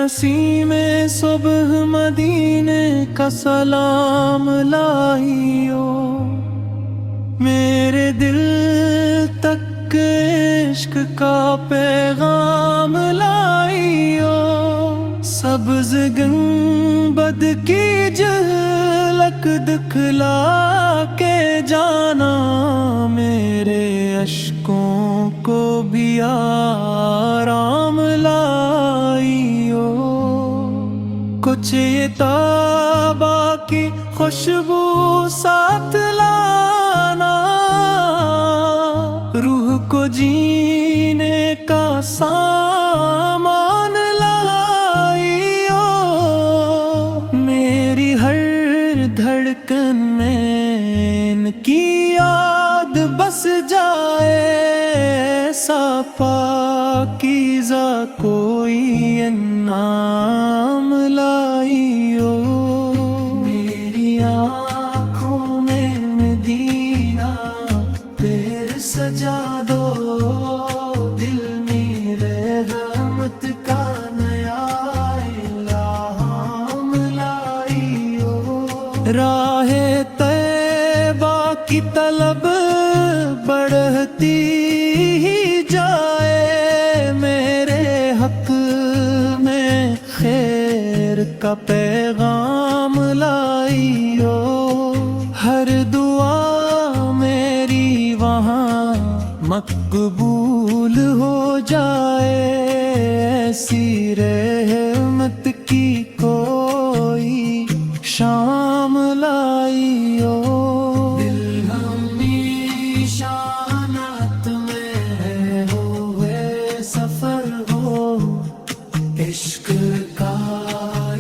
नसीम सुबह मदीने का सलाम लाइयो, मेरे दिल तक इश्क का पैगाम लाइयो। सब्ज गुंबद की झलक दिखला के जाना, मेरे अश्कों को भी आराम लाइयो। कुछ ये तौबा की खुशबू साथ लाना, रूह को जीने का सामान लाइयो। मेरी हर धड़कन में इनकी याद बस जाए, ऐसा पाकीज़ा कोई इनाम लाइयो। मेरी आँखों में मदीना तेरे सजा दो, दिल मेरे रहमत का नया इल्हाम लाइयो। राहे तैबा की तलब बढ़ती ही जाए, मेरे हक में खैर का पैगाम लाइयो। हर दुआ मेरी वहाँ मकबूल हो जाए, ऐसी रहमत की कोई शाम लाइयो। दिल हमेशा नात में हुए सफर हो, इश्क का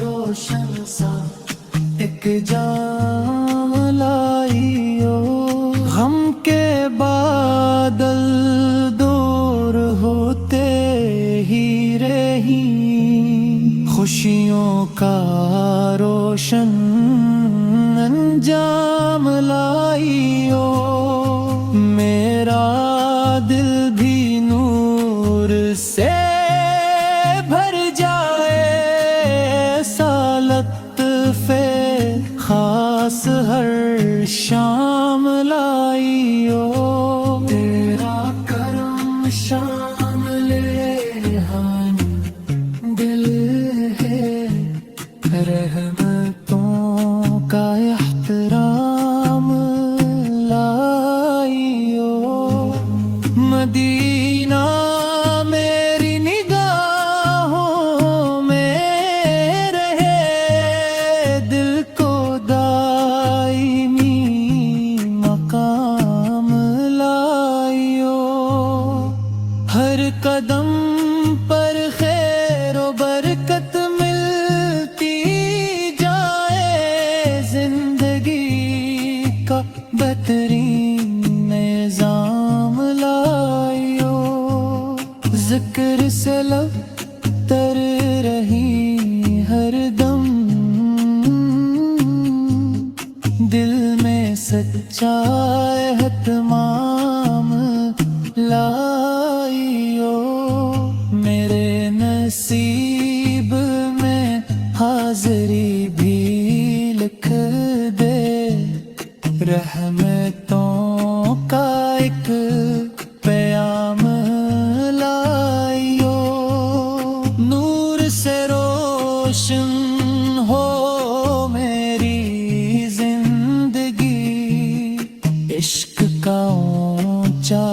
रोशन सा एक जाम लाइयो। गम के बादल दूर होते ही रही, खुशियों का रोशन अंजाम लाइयो। मेरा दिल भी नूर से भर जाए, ऐसा लत्फ़े खास हर शाम लाइयो। तेरा करम शामिल रेहानी दिल है, रहमतों का एहतराम लाइयो। मदीना मेरी निगाहों में रहे, दिल को दाईमी मकाम लाइयो। हर कदम पर खैर व बरकत मिलती जाए, जिंदगी का बेहतरीन निज़ाम लाइयो। जिक्र से लब तर रही हर दम, दिल में सच्चा एहतमाम लाइयो। मेरे नसीब में हाज़री भी लिख दे, रहमतों का एक प्याम लाइयो। नूर से रोशन हो मेरी जिंदगी, इश्क का ऊंचा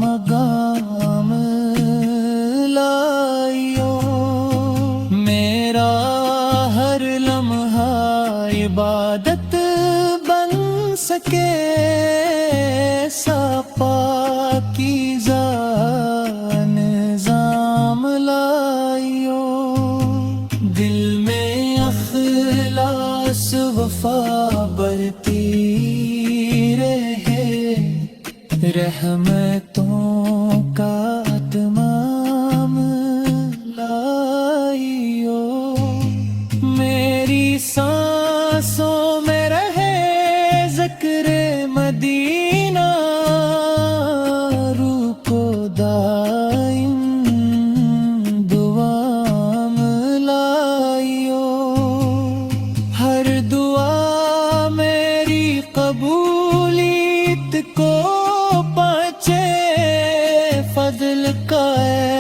मकाम लाइयो। मेरा हर लम्हा इबादत बन सके, ऐसा पाकीज़ा निज़ाम लाइयो। दिल में अख़लास वफ़ा बढ़ती रहे, रहमतों का तमाम लाइयो। मेरी सांसों में रहे ज़िक्र मदीना, रूह को दाइम दुआम ला کا